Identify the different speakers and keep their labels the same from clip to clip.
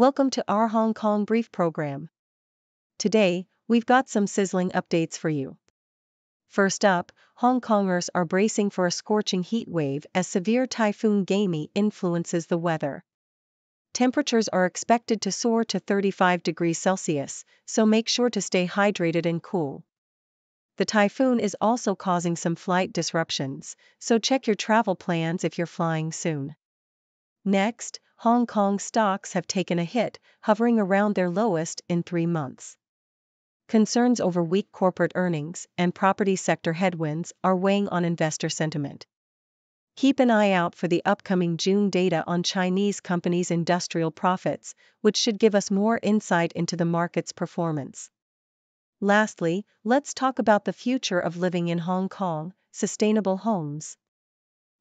Speaker 1: Welcome to our Hong Kong Brief program. Today, we've got some sizzling updates for you. First up, Hongkongers are bracing for a scorching heat wave as severe Typhoon Gaemi influences the weather. Temperatures are expected to soar to 35 degrees Celsius, so make sure to stay hydrated and cool. The typhoon is also causing some flight disruptions, so check your travel plans if you're flying soon. Next, Hong Kong stocks have taken a hit, hovering around their lowest in 3 months. Concerns over weak corporate earnings and property sector headwinds are weighing on investor sentiment. Keep an eye out for the upcoming June data on Chinese companies' industrial profits, which should give us more insight into the market's performance. Lastly, let's talk about the future of living in Hong Kong: sustainable homes.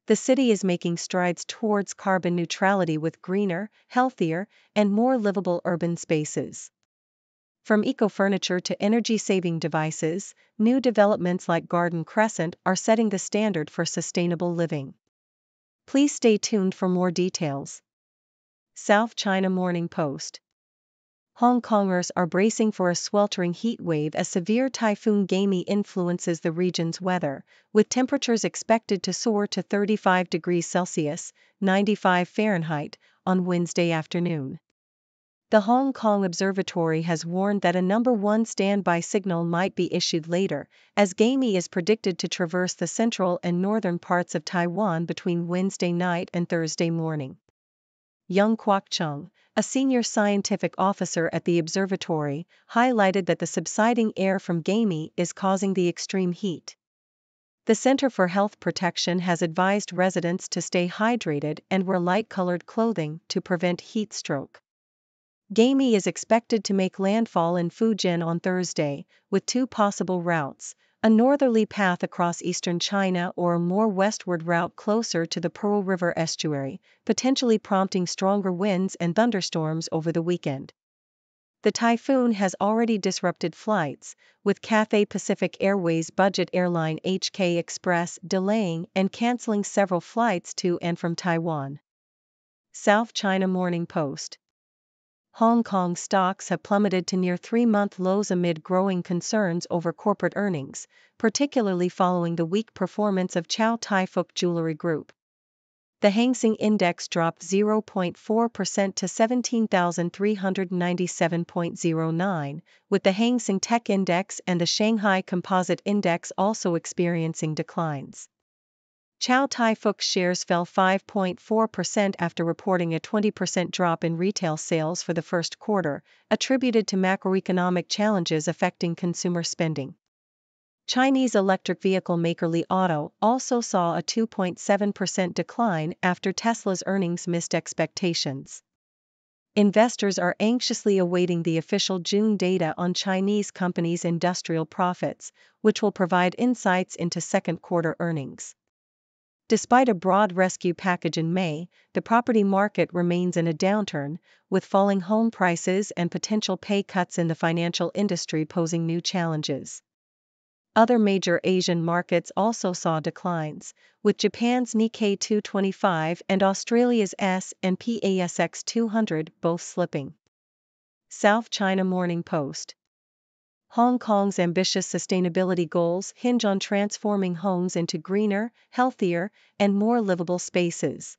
Speaker 1: The city is making strides towards carbon neutrality with greener, healthier, and more livable urban spaces. From eco-furniture to energy-saving devices, new developments like Garden Crescent are setting the standard for sustainable living. Please stay tuned for more details. South China Morning Post. Hongkongers are bracing for a sweltering heat wave as severe Typhoon Gaemi influences the region's weather, with temperatures expected to soar to 35 degrees Celsius, 95 Fahrenheit, on Wednesday afternoon. The Hong Kong Observatory has warned that a number 1 standby signal might be issued later, as Gaemi is predicted to traverse the central and northern parts of Taiwan between Wednesday night and Thursday morning. Yang Kwok-chung, a senior scientific officer at the observatory, highlighted that the subsiding air from Gaemi is causing the extreme heat. The Center for Health Protection has advised residents to stay hydrated and wear light-colored clothing to prevent heat stroke. Gaemi is expected to make landfall in Fujian on Thursday, with 2 possible routes: a northerly path across eastern China or a more westward route closer to the Pearl River estuary, potentially prompting stronger winds and thunderstorms over the weekend. The typhoon has already disrupted flights, with Cathay Pacific Airways budget airline HK Express delaying and canceling several flights to and from Taiwan. South China Morning Post. Hong Kong stocks have plummeted to near 3-month lows amid growing concerns over corporate earnings, particularly following the weak performance of Chow Tai Fook Jewelry Group. The Hang Seng Index dropped 0.4% to 17,397.09, with the Hang Seng Tech Index and the Shanghai Composite Index also experiencing declines. Chow Tai Fook shares fell 5.4% after reporting a 20% drop in retail sales for the first quarter, attributed to macroeconomic challenges affecting consumer spending. Chinese electric vehicle maker Li Auto also saw a 2.7% decline after Tesla's earnings missed expectations. Investors are anxiously awaiting the official June data on Chinese companies' industrial profits, which will provide insights into second quarter earnings. Despite a broad rescue package in May, the property market remains in a downturn, with falling home prices and potential pay cuts in the financial industry posing new challenges. Other major Asian markets also saw declines, with Japan's Nikkei 225 and Australia's S&P ASX 200 both slipping. South China Morning Post. Hong Kong's ambitious sustainability goals hinge on transforming homes into greener, healthier, and more livable spaces.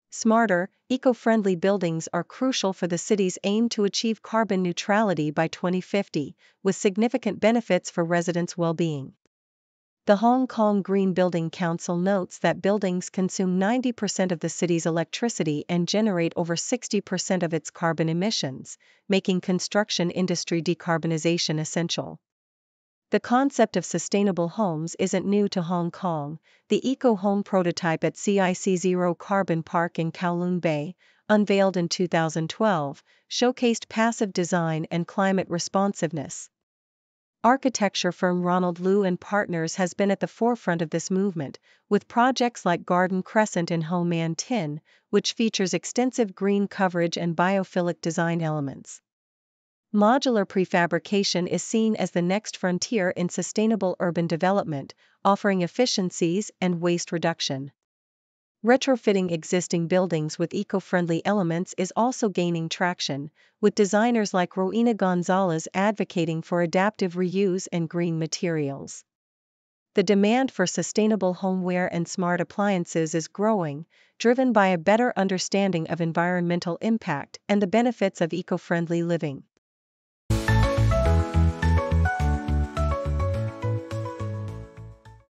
Speaker 1: Smarter, eco-friendly buildings are crucial for the city's aim to achieve carbon neutrality by 2050, with significant benefits for residents' well-being. The Hong Kong Green Building Council notes that buildings consume 90% of the city's electricity and generate over 60% of its carbon emissions, making construction industry decarbonization essential. The concept of sustainable homes isn't new to Hong Kong. The eco-home prototype at CIC Zero Carbon Park in Kowloon Bay, unveiled in 2012, showcased passive design and climate responsiveness. Architecture firm Ronald Liu and Partners has been at the forefront of this movement, with projects like Garden Crescent in Ho Man Tin, which features extensive green coverage and biophilic design elements. Modular prefabrication is seen as the next frontier in sustainable urban development, offering efficiencies and waste reduction. Retrofitting existing buildings with eco-friendly elements is also gaining traction, with designers like Rowena Gonzalez advocating for adaptive reuse and green materials. The demand for sustainable homeware and smart appliances is growing, driven by a better understanding of environmental impact and the benefits of eco-friendly living.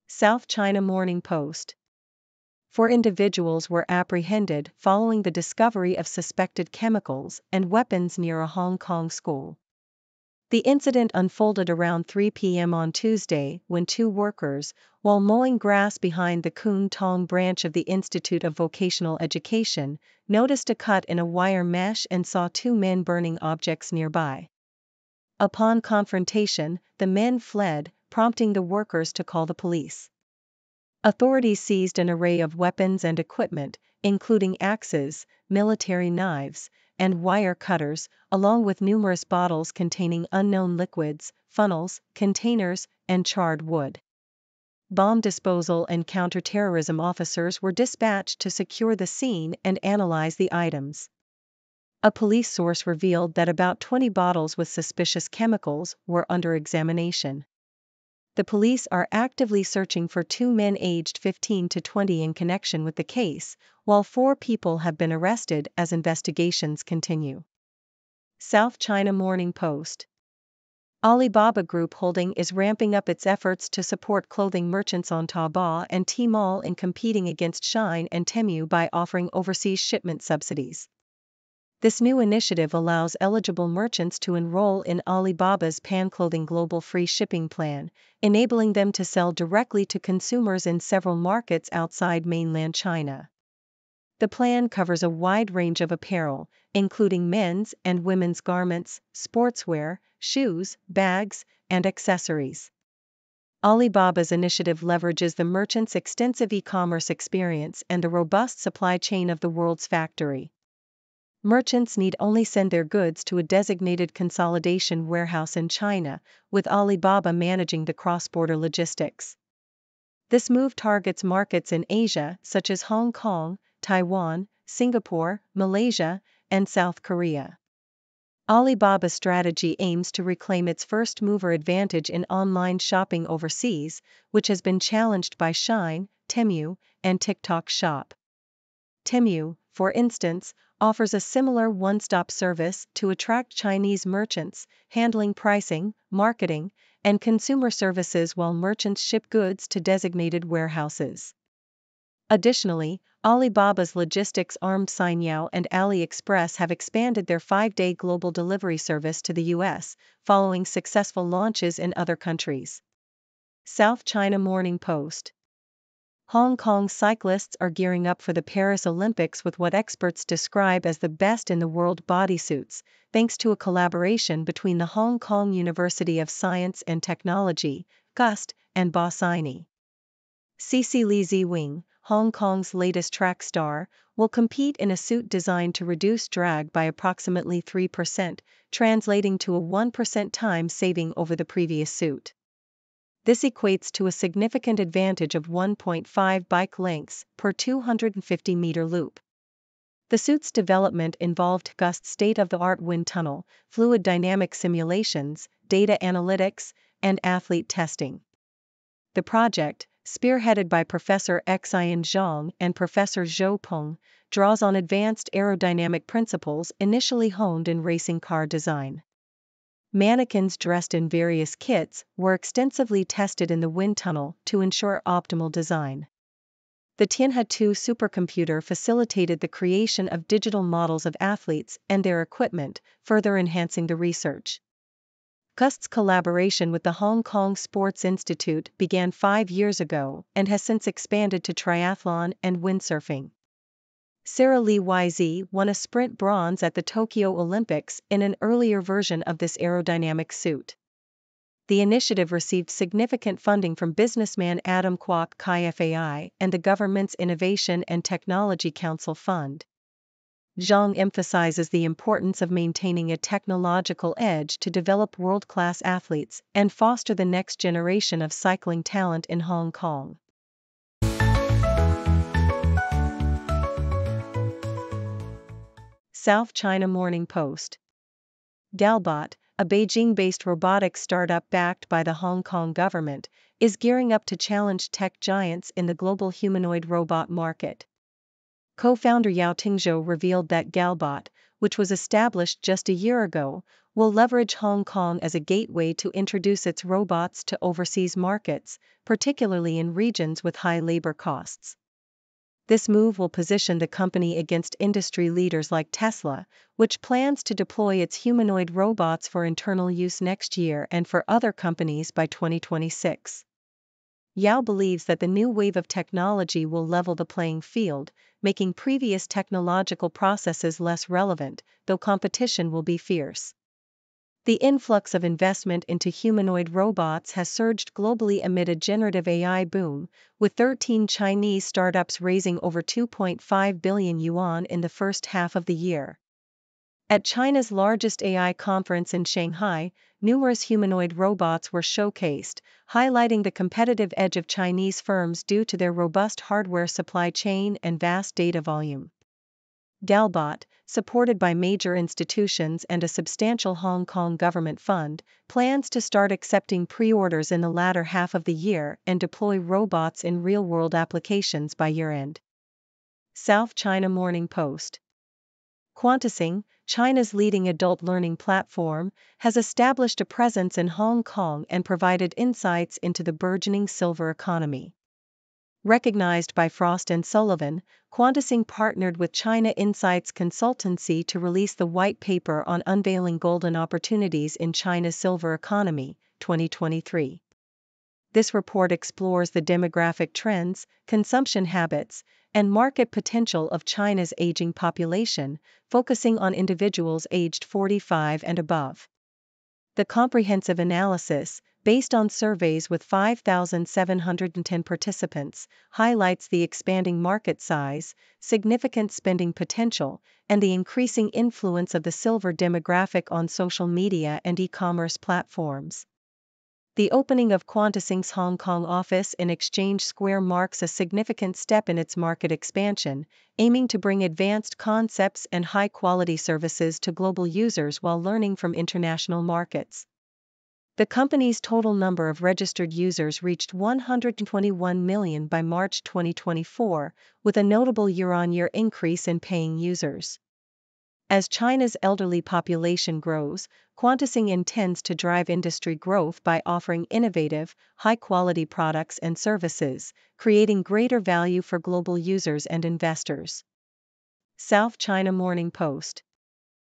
Speaker 1: South China Morning Post. 4 individuals were apprehended following the discovery of suspected chemicals and weapons near a Hong Kong school. The incident unfolded around 3 p.m. on Tuesday when 2 workers, while mowing grass behind the Kung Tong branch of the Institute of Vocational Education, noticed a cut in a wire mesh and saw 2 men burning objects nearby. Upon confrontation, the men fled, prompting the workers to call the police. Authorities seized an array of weapons and equipment, including axes, military knives, and wire cutters, along with numerous bottles containing unknown liquids, funnels, containers, and charred wood. Bomb disposal and counterterrorism officers were dispatched to secure the scene and analyze the items. A police source revealed that about 20 bottles with suspicious chemicals were under examination. The police are actively searching for 2 men aged 15 to 20 in connection with the case, while 4 people have been arrested as investigations continue. South China Morning Post. Alibaba Group Holding is ramping up its efforts to support clothing merchants on Taobao and Tmall in competing against Shein and Temu by offering overseas shipment subsidies. This new initiative allows eligible merchants to enroll in Alibaba's pan-clothing global free shipping plan, enabling them to sell directly to consumers in several markets outside mainland China. The plan covers a wide range of apparel, including men's and women's garments, sportswear, shoes, bags, and accessories. Alibaba's initiative leverages the merchant's extensive e-commerce experience and the robust supply chain of the world's factory. Merchants need only send their goods to a designated consolidation warehouse in China, with Alibaba managing the cross-border logistics. This move targets markets in Asia such as Hong Kong, Taiwan, Singapore, Malaysia, and South Korea. Alibaba's strategy aims to reclaim its first-mover advantage in online shopping overseas, which has been challenged by Shein, Temu, and TikTok Shop. Temu, for instance, offers a similar one-stop service to attract Chinese merchants, handling pricing, marketing, and consumer services while merchants ship goods to designated warehouses. Additionally, Alibaba's logistics arm Cainiao and AliExpress have expanded their 5-day global delivery service to the US, following successful launches in other countries. South China Morning Post. Hong Kong cyclists are gearing up for the Paris Olympics with what experts describe as the best in the world bodysuits, thanks to a collaboration between the Hong Kong University of Science and Technology, GUST, and Bossini. Cici Li Ziwing, Hong Kong's latest track star, will compete in a suit designed to reduce drag by approximately 3%, translating to a 1% time saving over the previous suit. This equates to a significant advantage of 1.5 bike lengths per 250-meter loop. The suit's development involved GUST's state-of-the-art wind tunnel, fluid dynamic simulations, data analytics, and athlete testing. The project, spearheaded by Professor Xian Zhang and Professor Zhou Peng, draws on advanced aerodynamic principles initially honed in racing car design. Mannequins dressed in various kits were extensively tested in the wind tunnel to ensure optimal design. The Tianhe 2 supercomputer facilitated the creation of digital models of athletes and their equipment, further enhancing the research. GUST's collaboration with the Hong Kong Sports Institute began 5 years ago and has since expanded to triathlon and windsurfing. Sarah Lee YZ won a sprint bronze at the Tokyo Olympics in an earlier version of this aerodynamic suit. The initiative received significant funding from businessman Adam Kwok Kai FAI and the government's Innovation and Technology Council Fund. Zhang emphasizes the importance of maintaining a technological edge to develop world-class athletes and foster the next generation of cycling talent in Hong Kong. South China Morning Post. Dalbot, a Beijing-based robotics startup backed by the Hong Kong government, is gearing up to challenge tech giants in the global humanoid robot market. Co-founder Yao Tingzhou revealed that Dalbot, which was established just a year ago, will leverage Hong Kong as a gateway to introduce its robots to overseas markets, particularly in regions with high labor costs. This move will position the company against industry leaders like Tesla, which plans to deploy its humanoid robots for internal use next year and for other companies by 2026. Yao believes that the new wave of technology will level the playing field, making previous technological processes less relevant, though competition will be fierce. The influx of investment into humanoid robots has surged globally amid a generative AI boom, with 13 Chinese startups raising over 2.5 billion yuan in the first half of the year. At China's largest AI conference in Shanghai, numerous humanoid robots were showcased, highlighting the competitive edge of Chinese firms due to their robust hardware supply chain and vast data volume. Dalbot, supported by major institutions and a substantial Hong Kong government fund, plans to start accepting pre-orders in the latter half of the year and deploy robots in real-world applications by year-end. South China Morning Post. Quantising, China's leading adult learning platform, has established a presence in Hong Kong and provided insights into the burgeoning silver economy. Recognized by Frost & Sullivan, Quantising partnered with China Insights Consultancy to release the white paper on Unveiling Golden Opportunities in China's Silver Economy, 2023. This report explores the demographic trends, consumption habits, and market potential of China's aging population, focusing on individuals aged 45 and above. The comprehensive analysis, based on surveys with 5,710 participants, highlights the expanding market size, significant spending potential, and the increasing influence of the silver demographic on social media and e-commerce platforms. The opening of Quantising's Hong Kong office in Exchange Square marks a significant step in its market expansion, aiming to bring advanced concepts and high-quality services to global users while learning from international markets. The company's total number of registered users reached 121 million by March 2024, with a notable year-on-year increase in paying users. As China's elderly population grows, Quantising intends to drive industry growth by offering innovative, high-quality products and services, creating greater value for global users and investors. South China Morning Post.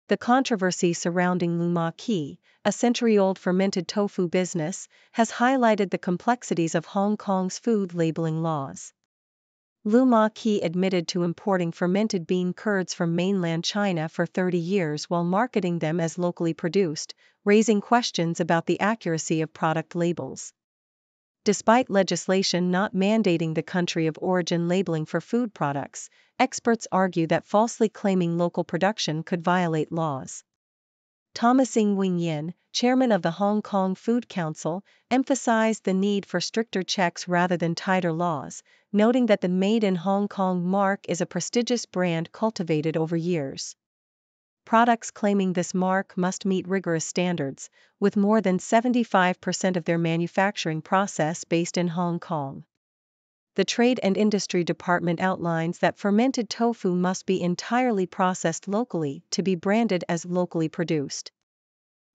Speaker 1: The controversy surrounding Luma Qi, a century-old fermented tofu business, has highlighted the complexities of Hong Kong's food labeling laws. Luma Qi admitted to importing fermented bean curds from mainland China for 30 years while marketing them as locally produced, raising questions about the accuracy of product labels. Despite legislation not mandating the country of origin labeling for food products, experts argue that falsely claiming local production could violate laws. Thomas Ng Yin, chairman of the Hong Kong Food Council, emphasized the need for stricter checks rather than tighter laws, noting that the Made in Hong Kong mark is a prestigious brand cultivated over years. Products claiming this mark must meet rigorous standards, with more than 75% of their manufacturing process based in Hong Kong. The Trade and Industry Department outlines that fermented tofu must be entirely processed locally to be branded as locally produced.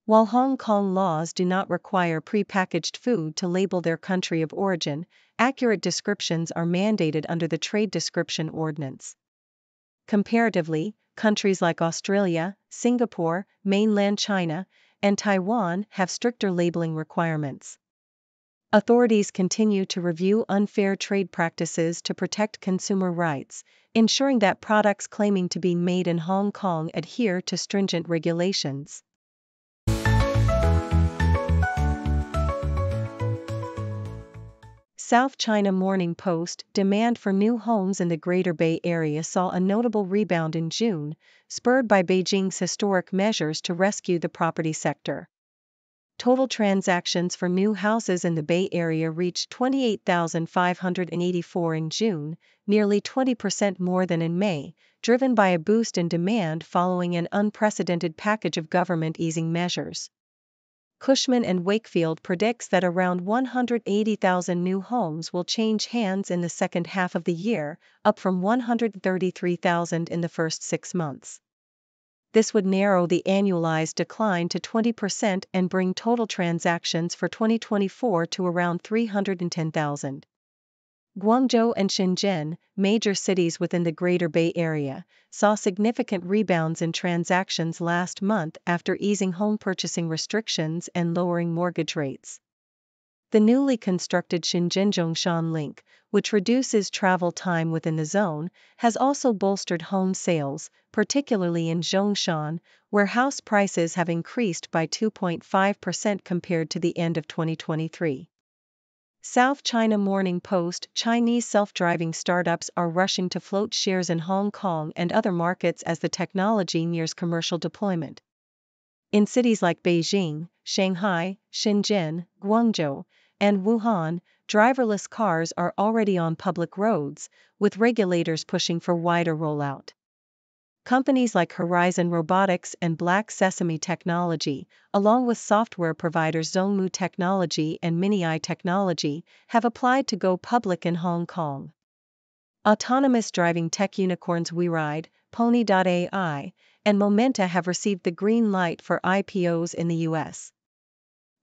Speaker 1: While Hong Kong laws do not require pre-packaged food to label their country of origin, accurate descriptions are mandated under the Trade Description Ordinance. Comparatively, countries like Australia, Singapore, mainland China, and Taiwan have stricter labeling requirements. Authorities continue to review unfair trade practices to protect consumer rights, ensuring that products claiming to be made in Hong Kong adhere to stringent regulations. South China Morning Post. Demand for new homes in the Greater Bay Area saw a notable rebound in June, spurred by Beijing's historic measures to rescue the property sector. Total transactions for new houses in the Bay Area reached 28,584 in June, nearly 20% more than in May, driven by a boost in demand following an unprecedented package of government easing measures. Cushman & Wakefield predicts that around 180,000 new homes will change hands in the second half of the year, up from 133,000 in the first 6 months. This would narrow the annualized decline to 20% and bring total transactions for 2024 to around 310,000. Guangzhou and Shenzhen, major cities within the Greater Bay Area, saw significant rebounds in transactions last month after easing home purchasing restrictions and lowering mortgage rates. The newly constructed Shenzhen-Zhongshan link, which reduces travel time within the zone, has also bolstered home sales, particularly in Zhongshan, where house prices have increased by 2.5% compared to the end of 2023. South China Morning Post: Chinese self-driving startups are rushing to float shares in Hong Kong and other markets as the technology nears commercial deployment. In cities like Beijing, Shanghai, Shenzhen, Guangzhou, and Wuhan, driverless cars are already on public roads, with regulators pushing for wider rollout. Companies like Horizon Robotics and Black Sesame Technology, along with software providers Zhongmu Technology and Mini-Eye Technology, have applied to go public in Hong Kong. Autonomous driving tech unicorns WeRide, Pony.ai, and Momenta have received the green light for IPOs in the U.S.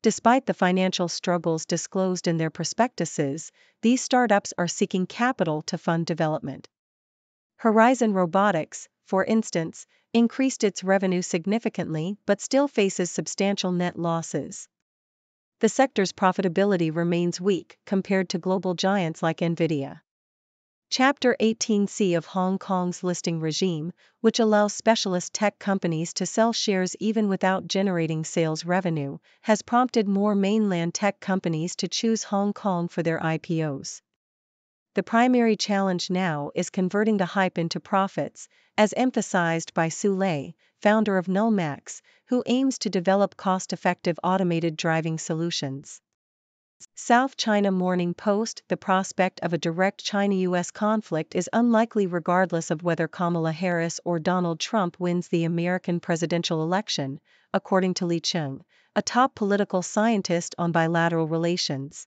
Speaker 1: Despite the financial struggles disclosed in their prospectuses, these startups are seeking capital to fund development. Horizon Robotics, for instance, increased its revenue significantly but still faces substantial net losses. The sector's profitability remains weak compared to global giants like Nvidia. Chapter 18C of Hong Kong's listing regime, which allows specialist tech companies to sell shares even without generating sales revenue, has prompted more mainland tech companies to choose Hong Kong for their IPOs. The primary challenge now is converting the hype into profits, as emphasized by Su Lei, founder of Nullmax, who aims to develop cost-effective automated driving solutions. South China Morning Post: The prospect of a direct China-US conflict is unlikely regardless of whether Kamala Harris or Donald Trump wins the American presidential election, according to Li Cheng, a top political scientist on bilateral relations.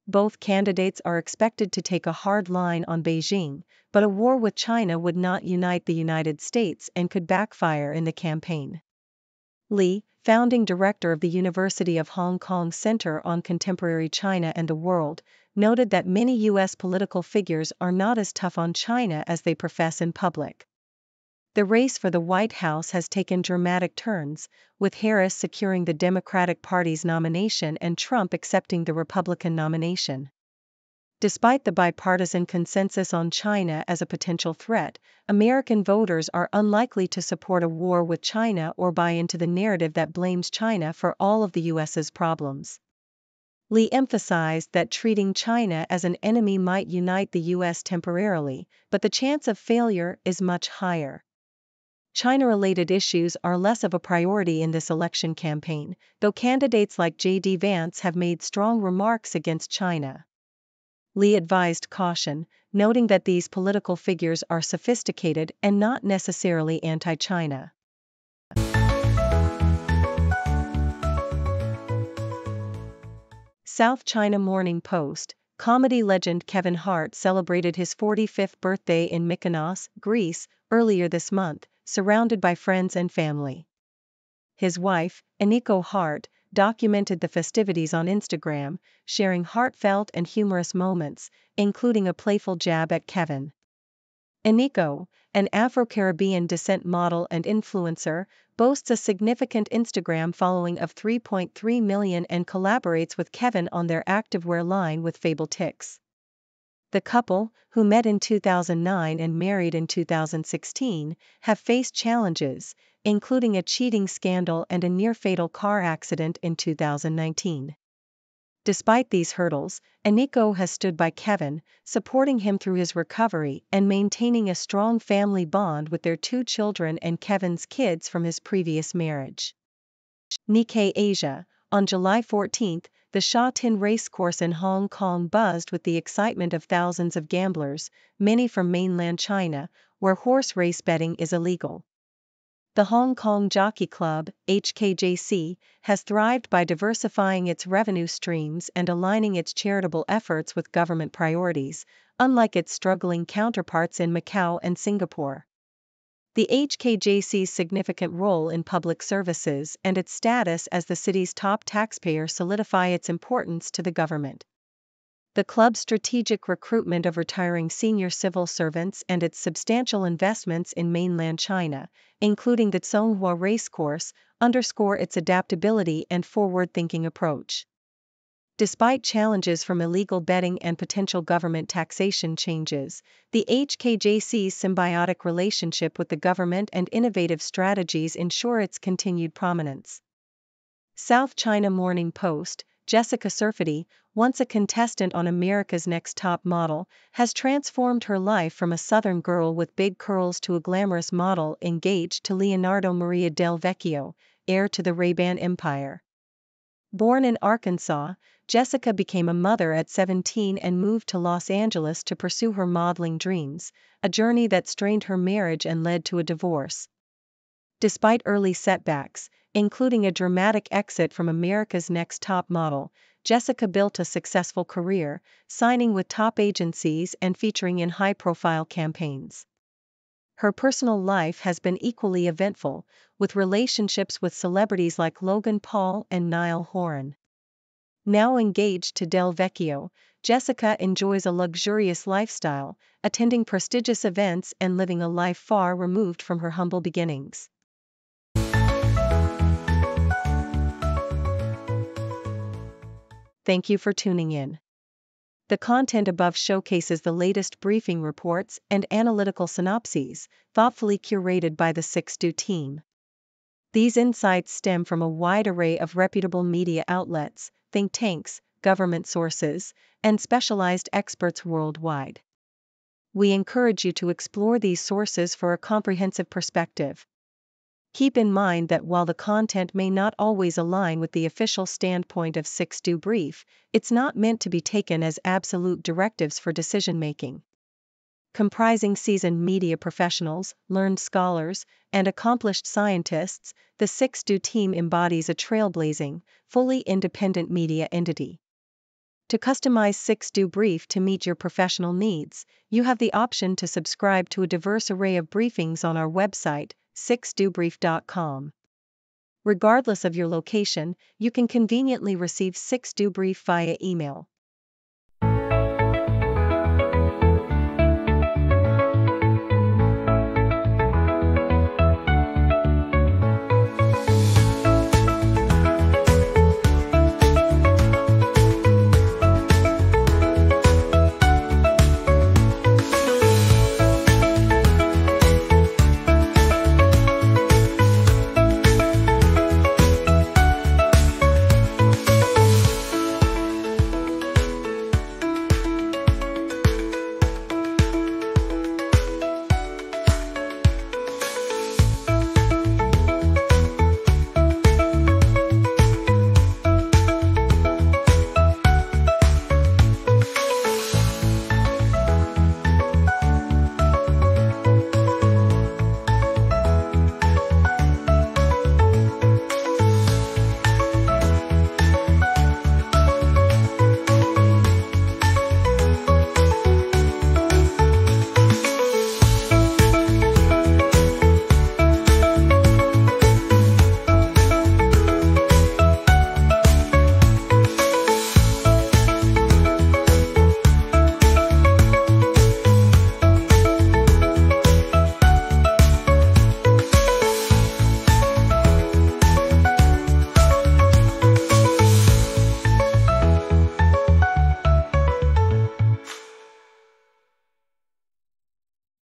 Speaker 1: Both candidates are expected to take a hard line on Beijing, but a war with China would not unite the United States and could backfire in the campaign. Li, founding director of the University of Hong Kong Center on Contemporary China and the World, noted that many U.S. political figures are not as tough on China as they profess in public. The race for the White House has taken dramatic turns, with Harris securing the Democratic Party's nomination and Trump accepting the Republican nomination. Despite the bipartisan consensus on China as a potential threat, American voters are unlikely to support a war with China or buy into the narrative that blames China for all of the U.S.'s problems. Li emphasized that treating China as an enemy might unite the U.S. temporarily, but the chance of failure is much higher. China-related issues are less of a priority in this election campaign, though candidates like J.D. Vance have made strong remarks against China. Li advised caution, noting that these political figures are sophisticated and not necessarily anti-China. South China Morning Post: Comedy legend Kevin Hart celebrated his 45th birthday in Mykonos, Greece, earlier this month, surrounded by friends and family. His wife, Eniko Hart, documented the festivities on Instagram, sharing heartfelt and humorous moments, including a playful jab at Kevin. Eniko, an Afro-Caribbean descent model and influencer, boasts a significant Instagram following of 3.3 million and collaborates with Kevin on their activewear line with Fabletics. The couple, who met in 2009 and married in 2016, have faced challenges, including a cheating scandal and a near-fatal car accident in 2019. Despite these hurdles, Eniko has stood by Kevin, supporting him through his recovery and maintaining a strong family bond with their 2 children and Kevin's kids from his previous marriage. Nikkei Asia: On July 14, the Sha Tin racecourse in Hong Kong buzzed with the excitement of thousands of gamblers, many from mainland China, where horse race betting is illegal. The Hong Kong Jockey Club, HKJC, has thrived by diversifying its revenue streams and aligning its charitable efforts with government priorities, unlike its struggling counterparts in Macau and Singapore. The HKJC's significant role in public services and its status as the city's top taxpayer solidify its importance to the government. The club's strategic recruitment of retiring senior civil servants and its substantial investments in mainland China, including the Zhonghua racecourse, underscore its adaptability and forward-thinking approach. Despite challenges from illegal betting and potential government taxation changes, the HKJC's symbiotic relationship with the government and innovative strategies ensure its continued prominence. South China Morning Post, Jessica Surfety, once a contestant on America's Next Top Model, has transformed her life from a southern girl with big curls to a glamorous model engaged to Leonardo Maria Del Vecchio, heir to the Ray-Ban empire. Born in Arkansas, Jessica became a mother at 17 and moved to Los Angeles to pursue her modeling dreams, a journey that strained her marriage and led to a divorce. Despite early setbacks, including a dramatic exit from America's Next Top Model, Jessica built a successful career, signing with top agencies and featuring in high-profile campaigns. Her personal life has been equally eventful, with relationships with celebrities like Logan Paul and Niall Horan. Now engaged to Del Vecchio, Jessica enjoys a luxurious lifestyle, attending prestigious events and living a life far removed from her humble beginnings. Thank you for tuning in. The content above showcases the latest briefing reports and analytical synopses, thoughtfully curated by the 6Do team. These insights stem from a wide array of reputable media outlets, think tanks, government sources, and specialized experts worldwide. We encourage you to explore these sources for a comprehensive perspective. Keep in mind that while the content may not always align with the official standpoint of 6Do Brief, it's not meant to be taken as absolute directives for decision-making. Comprising seasoned media professionals, learned scholars, and accomplished scientists, the 6Do team embodies a trailblazing, fully independent media entity. To customize 6Do Brief to meet your professional needs, you have the option to subscribe to a diverse array of briefings on our website, 6dobrief.com. Regardless of your location, you can conveniently receive 6Do Brief via email.